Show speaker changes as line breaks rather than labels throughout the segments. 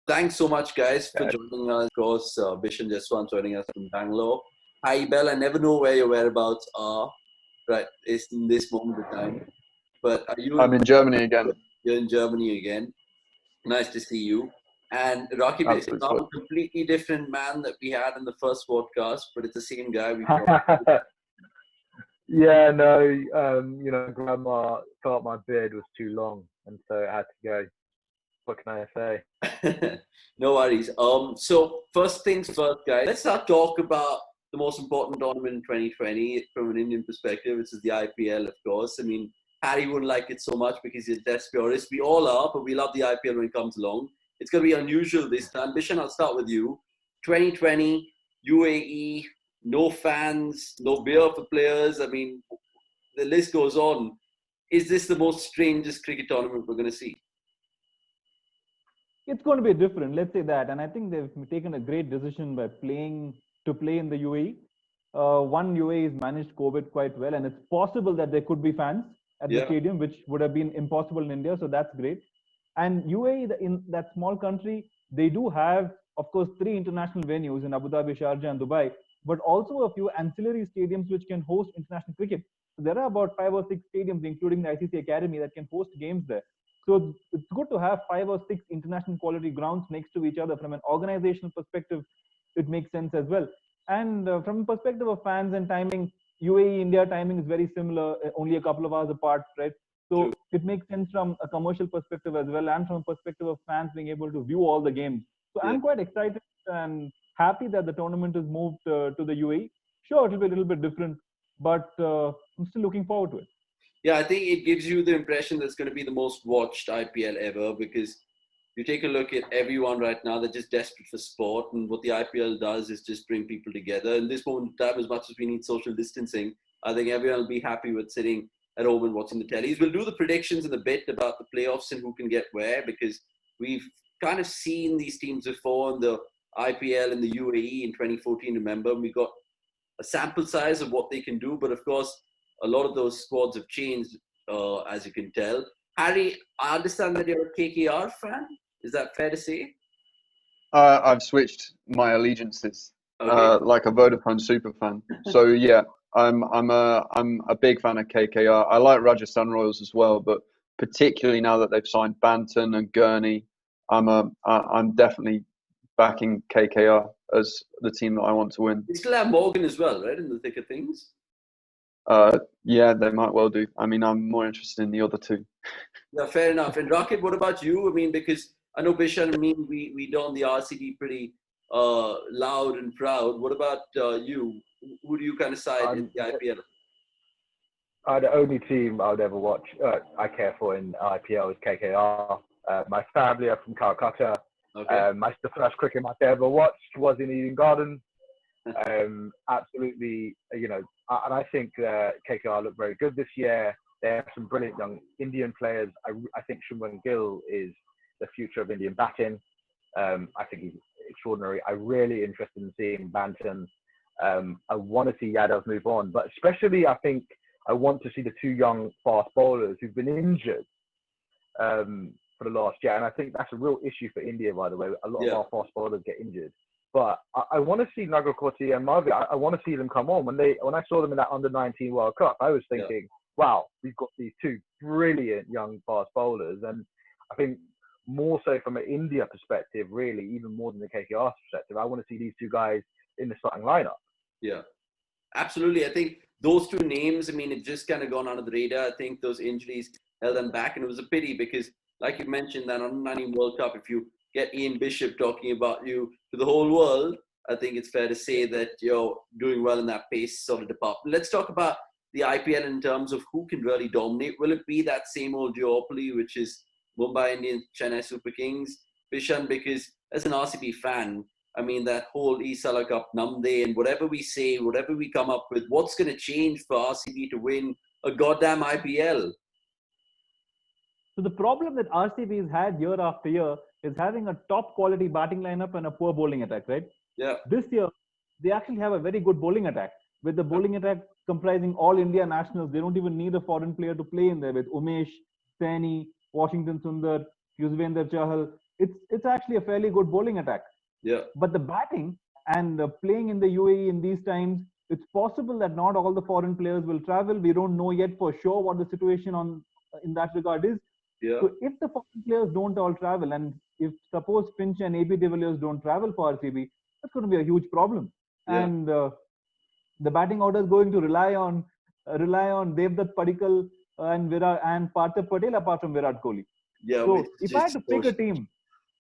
Thanks so much, guys, for joining us. Of course, Bishan Jaswant joining us from Bangalore. Hi, Bell. I never know where your whereabouts are, right? It's in this moment of time. But are you
I'm in Germany again.
You're in Germany again. Nice to see you. And Rakib is
Absolute
now
pleasure.
a completely different man that we had in the first podcast, but it's the same guy we brought.
Yeah, no, Grandma thought my beard was too long, and so it had to go. What can I say?
No worries. So first things first, guys. Let's start talk about the most important tournament in 2020 from an Indian perspective, which is the IPL, of course. I mean, Harry wouldn't like it so much because he's a test purist. We all are, but we love the IPL when it comes along. It's going to be unusual this time. Bishan, I'll start with you. 2020, UAE, no fans, no beer for players. I mean, the list goes on. Is this the most strangest cricket tournament we're going to see?
It's going to be different. Let's say that, and I think they've taken a great decision by play in the UAE. One UAE has managed COVID quite well, and it's possible that there could be fans at the stadium, which would have been impossible in India. So that's great. And UAE, in that small country, they do have, of course, 3 international venues in Abu Dhabi, Sharjah, and Dubai, but also a few ancillary stadiums which can host international cricket. So there are about 5 or 6 stadiums, including the ICC Academy, that can host games there. So it's good to have 5 or 6 international quality grounds next to each other. From an organizational perspective, it makes sense as well. And from a perspective of fans and timing, UAE India timing is very similar, only a couple of hours apart, right? So it makes sense from a commercial perspective as well, and from a perspective of fans being able to view all the games. So I'm quite excited and happy that the tournament is moved to the UAE. Sure, it'll be a little bit different, but I'm still looking forward to it.
Yeah, I think it gives you the impression that it's going to be the most watched IPL ever, because you take a look at everyone right now, they're just desperate for sport. And what the IPL does is just bring people together. In this moment in time, as much as we need social distancing, I think everyone will be happy with sitting at home and watching the tellies. We'll do the predictions in a bit about the playoffs and who can get where, because we've kind of seen these teams before in the IPL in the UAE in 2014, remember? We got a sample size of what they can do. But of course, a lot of those squads have changed, as you can tell. Harry, I understand that you're a KKR fan. Is that fair to say?
I've switched my allegiances, like a Vodafone super fan. So yeah, I'm a big fan of KKR. I like Rajasthan Royals as well, but particularly now that they've signed Banton and Gurney, I'm definitely backing KKR as the team that I want to win.
They still have Morgan as well, right, in the thick of things?
Yeah, they might well do. I mean, I'm more interested in the other two.
Yeah, fair enough. And Rakib, what about you? I mean, because I know Bishan and me, we don the RCB pretty loud and proud. What about you? Who do you kind of side in the IPL?
The only team I would ever watch, I care for in IPL is KKR. My family are from Calcutta. The first cricket match I ever watched was in Eden Garden. Absolutely, and I think KKR look very good this year. They have some brilliant young Indian players. I think Shubman Gill is the future of Indian batting. I think he's extraordinary. I'm really interested in seeing Banton. I want to see Yadav move on, but especially I think I want to see the 2 young fast bowlers who've been injured for the last year. And I think that's a real issue for India, by the way. A lot of our fast bowlers get injured. But I want to see Nagarkoti and Mavi. I want to see them come on. When I saw them in that under-19 World Cup, I was thinking, wow, we've got these 2 brilliant young fast bowlers. And I think more so from an India perspective, really, even more than the KKR perspective, I want to see these 2 guys in the starting lineup.
Yeah, absolutely. I think those 2 names, I mean, it just kind of gone under the radar. I think those injuries held them back. And it was a pity because, like you mentioned, that under-19 World Cup, if you get Ian Bishop talking about you to the whole world, I think it's fair to say that you're doing well in that pace sort of department. Let's talk about the IPL in terms of who can really dominate. Will it be that same old duopoly, which is Mumbai Indians, Chennai Super Kings? Bishan, because as an RCB fan, I mean, that whole Isala Cup, Namde, and whatever we say, whatever we come up with, what's going to change for RCB to win a goddamn IPL?
So the problem that RCB has had year after year is having a top quality batting lineup and a poor bowling attack, right?
Yeah.
This year, they actually have a very good bowling attack. With the bowling attack comprising all India nationals, they don't even need a foreign player to play in there with Umesh, Saini, Washington Sundar, Yuzvendra Chahal. it's actually a fairly good bowling attack.
Yeah.
But the batting and playing in the UAE in these times, it's possible that not all the foreign players will travel. We don't know yet for sure what the situation in that regard is.
Yeah.
So if the foreign players don't all travel, and if suppose Finch and AB de Villiers don't travel for RCB, that's going to be a huge problem.
Yeah.
And the batting order is going to rely on Devdutt Padikkal and Virat and Partha Patel apart from Virat Kohli.
Yeah.
So if I had to pick a team,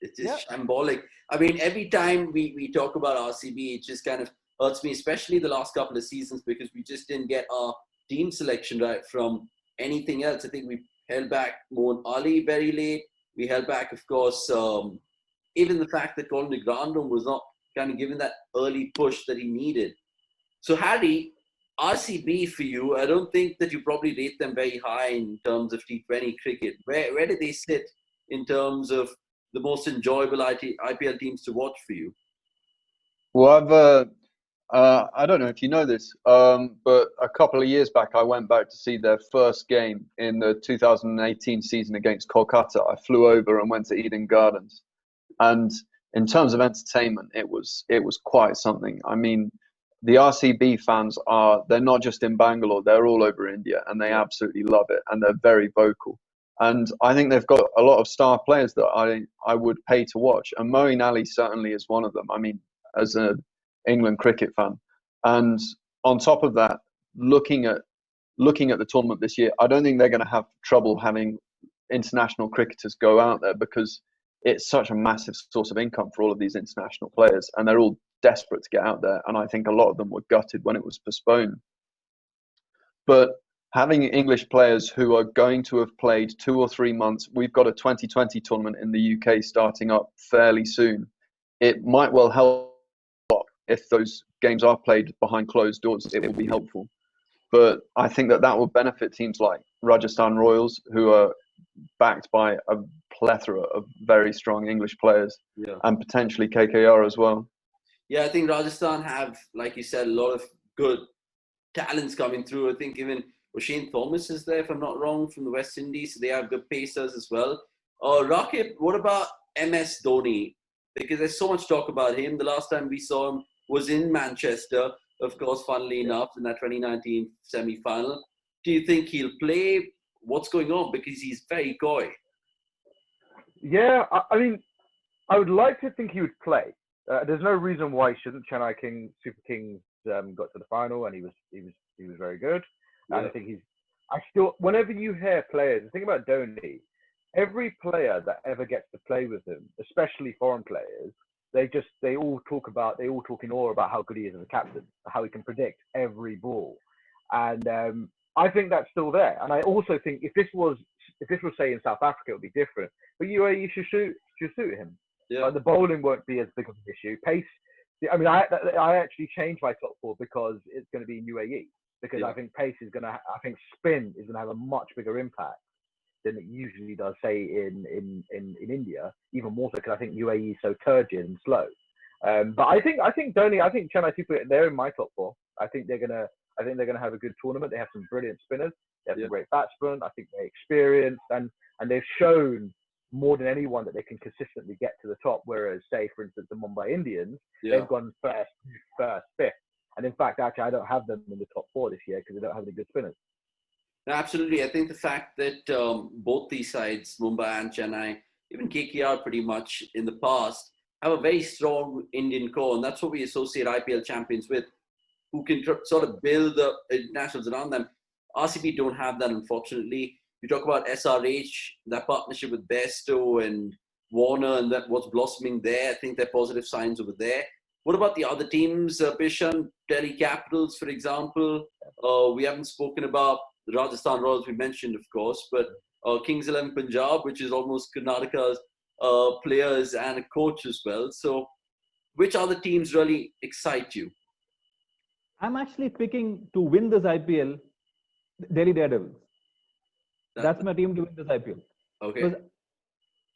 it's just shambolic. I mean, every time we talk about RCB, it just kind of hurts me, especially the last couple of seasons, because we just didn't get our team selection right from anything else. I think we held back Mohan Ali very late. We held back, of course, even the fact that Colin de Grandhomme was not kind of given that early push that he needed. So, Harry, RCB for you, I don't think that you probably rate them very high in terms of T20 cricket. Where do they sit in terms of the most enjoyable IPL teams to watch for you?
Well, I don't know if you know this, but a couple of years back, I went back to see their first game in the 2018 season against Kolkata. I flew over and went to Eden Gardens, and in terms of entertainment, it was quite something. I mean, the RCB fans they're not just in Bangalore, they're all over India, and they absolutely love it, and they're very vocal. And I think they've got a lot of star players that I would pay to watch, and Moeen Ali certainly is one of them. I mean, as an England cricket fan, and on top of that, looking at the tournament this year, I don't think they're going to have trouble having international cricketers go out there, because it's such a massive source of income for all of these international players, and they're all desperate to get out there. And I think a lot of them were gutted when it was postponed. But having English players who are going to have played 2 or 3 months, we've got a 2020 tournament in the UK starting up fairly soon. It might well help if those games are played behind closed doors. It will be helpful. But I think that will benefit teams like Rajasthan Royals, who are backed by a plethora of very strong English players, and potentially KKR as well.
Yeah, I think Rajasthan have, like you said, a lot of good talents coming through. I think even O'Shane Thomas is there, if I'm not wrong, from the West Indies. So they have good pacers as well. Rakib, what about MS Dhoni? Because there's so much talk about him. The last time we saw him was in Manchester, of course, funnily enough, in that 2019 semi-final. Do you think he'll play? What's going on? Because he's very coy.
Yeah, I mean, I would like to think he would play. There's no reason why he shouldn't. Chennai Super Kings got to the final, and he was very good.
Yeah.
And I think whenever you hear players, the thing about Dhoni, every player that ever gets to play with him, especially foreign players, they all talk in awe about how good he is as a captain, how he can predict every ball, and I think that's still there. And I also think if this was say in South Africa, it would be different. But UAE should suit him.
Yeah.
The bowling won't be as big of an issue. Pace. I mean, I actually changed my top 4 because it's going to be in UAE. Because I think pace I think spin is going to have a much bigger impact than it usually does, say in India. Even more so because I think UAE is so turgid and slow. But I think Dhoni, I think Chennai Super, they're in my top 4. I think they're gonna have a good tournament. They have some brilliant spinners. They have some great batsmen. I think they're experienced and they've shown more than anyone that they can consistently get to the top. Whereas, say for instance, the Mumbai Indians, they've gone first, fifth. And in fact, actually, I don't have them in the top 4 this year because they don't have any good spinners.
No, absolutely. I think the fact that both these sides, Mumbai and Chennai, even KKR pretty much in the past, have a very strong Indian core. And that's what we associate IPL champions with, who can sort of build the internationals around them. RCB don't have that, unfortunately. You talk about SRH, that partnership with Bairstow and Warner, and that what's blossoming there. I think they're positive signs over there. What about the other teams, Bishan, Delhi Capitals, for example? We haven't spoken about the Rajasthan Royals, we mentioned, of course, but Kings 11 Punjab, which is almost Karnataka's players and a coach as well. So which other teams really excite you?
I'm actually picking to win this IPL, Delhi Daredevils. That's my team to win this IPL.
Okay.
Because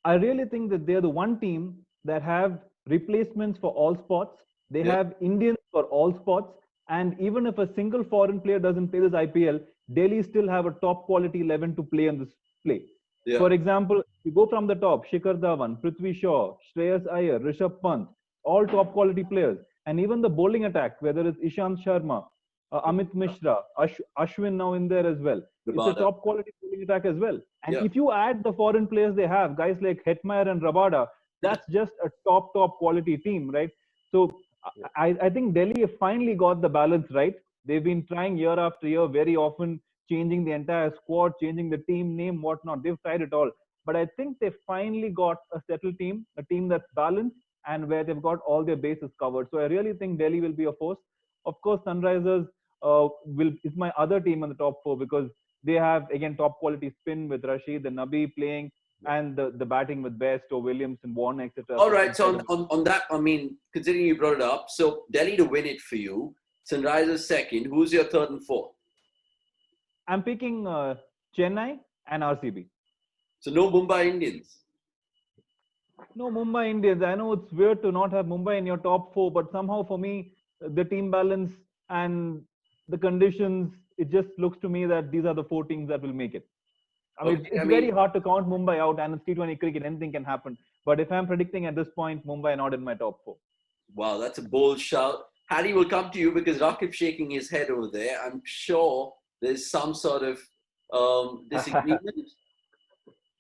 I really think that they're the one team that have replacements for all spots. They have Indians for all spots. And even if a single foreign player doesn't play this IPL, Delhi still have a top quality 11 to play on this play. Yeah. For example, you go from the top, Shikhar Dhawan, Prithvi Shaw, Shreyas Iyer, Rishabh Pant, all top quality players. And even the bowling attack, whether it's Ishant Sharma, Amit Mishra, Ashwin now in there as well. It's a top quality bowling attack as well. And if you add the foreign players they have, guys like Hetmeyer and Rabada, that's just a top quality team, right? So I think Delhi have finally got the balance right. They've been trying year after year, very often changing the entire squad, changing the team name, whatnot. They've tried it all. But I think they finally got a settled team, a team that's balanced and where they've got all their bases covered. So I really think Delhi will be a force. Of course, Sunrisers is my other team in the top 4 because they have, again, top quality spin with Rashid and Nabi playing and the batting with Best or Williams and Warner, etc.
All right. So on that, I mean, considering you brought it up, so Delhi to win it for you, Sunrisers second. Who's your third and fourth?
I'm picking Chennai and RCB.
So no Mumbai Indians?
No Mumbai Indians. I know it's weird to not have Mumbai in your top 4, but somehow for me, the team balance and the conditions, it just looks to me that these are the 4 teams that will make it. I mean, it's very hard to count Mumbai out, and it's T20 cricket, anything can happen. But if I'm predicting at this point, Mumbai not in my top 4.
Wow, that's a bold shout. Harry will come to you because Rakib's shaking his head over there. I'm sure there's some sort of disagreement.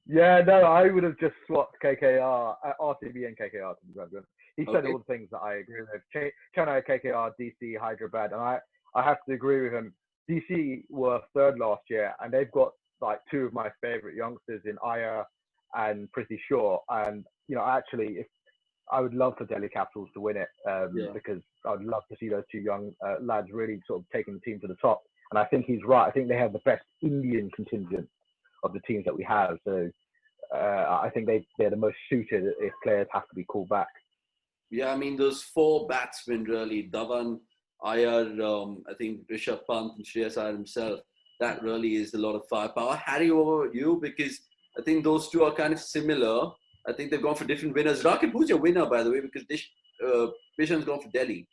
Yeah, no, I would have just swapped KKR, RCB and KKR to be honest. He said all the things that I agree with. Chennai, KKR, DC, Hyderabad, and I have to agree with him. DC were third last year, and they've got like 2 of my favourite youngsters in Iyer and Prithvi Shaw. And actually, if I would love for Delhi Capitals to win it because I'd love to see those 2 young lads really sort of taking the team to the top. And I think he's right. I think they have the best Indian contingent of the teams that we have. So I think they're the most suited if players have to be called back.
Yeah, I mean, those 4 batsmen really, Dhawan, Iyer, I think Rishabh Pant and Shreyas Iyer himself, that really is a lot of firepower. Harry, over you, because I think those 2 are kind of similar. I think they've gone for different winners. Rakib, who's your winner, by the way? Because Bishan's gone for Delhi.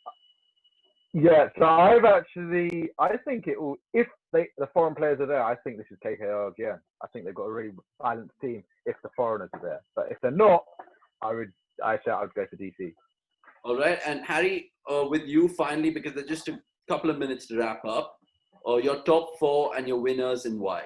Yeah, so I think it will, if the foreign players are there, I think this is KKR again. I think they've got a really balanced team if the foreigners are there. But if they're not, I would go for DC.
All right, and Harry, with you finally, because there's just a couple of minutes to wrap up, your top 4 and your winners and why.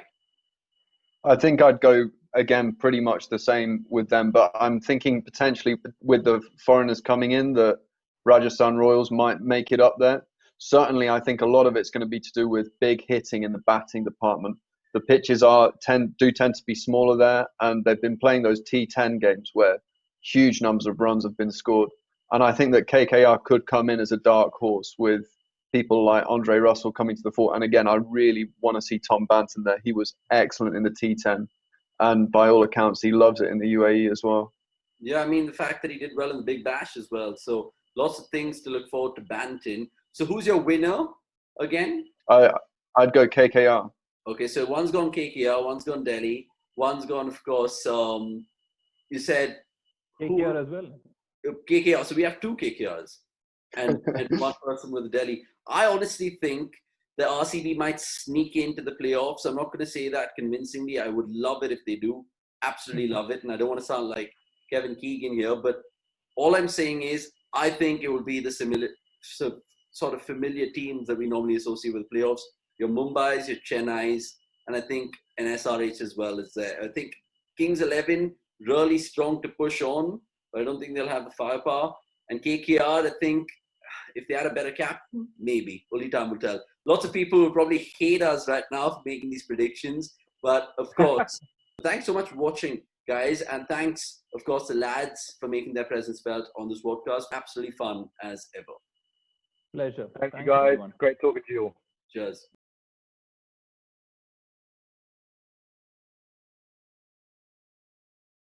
I think I'd go, again, pretty much the same with them, but I'm thinking potentially with the foreigners coming in that Rajasthan Royals might make it up there. Certainly, I think a lot of it's going to be to do with big hitting in the batting department. The pitches tend to be smaller there, and they've been playing those T10 games where huge numbers of runs have been scored. And I think that KKR could come in as a dark horse with people like Andre Russell coming to the fore. And again, I really want to see Tom Banton there. He was excellent in the T10, and by all accounts, he loves it in the UAE as well.
Yeah, I mean, the fact that he did well in the Big Bash as well. So lots of things to look forward to Banton. So who's your winner again?
I'd go KKR.
Okay, so one's gone KKR, one's gone Delhi, one's gone, of course, you said...
KKR as well.
KKR, so we have 2 KKRs and 1 person with Delhi. I honestly think the RCB might sneak into the playoffs. I'm not going to say that convincingly. I would love it if they do. Absolutely love it. And I don't want to sound like Kevin Keegan here, but all I'm saying is I think it will be the similar sort of familiar teams that we normally associate with playoffs. Your Mumbai's, your Chennai's, and I think an SRH as well is there. I think Kings 11 really strong to push on, but I don't think they'll have the firepower. And KKR, I think if they had a better captain, maybe. Only time will tell. Lots of people will probably hate us right now for making these predictions, but of course, thanks so much for watching, guys, and thanks, of course, the lads for making their presence felt on this podcast. Absolutely fun as ever.
Pleasure.
Thank you, guys. Everyone. Great talking to you all.
Cheers.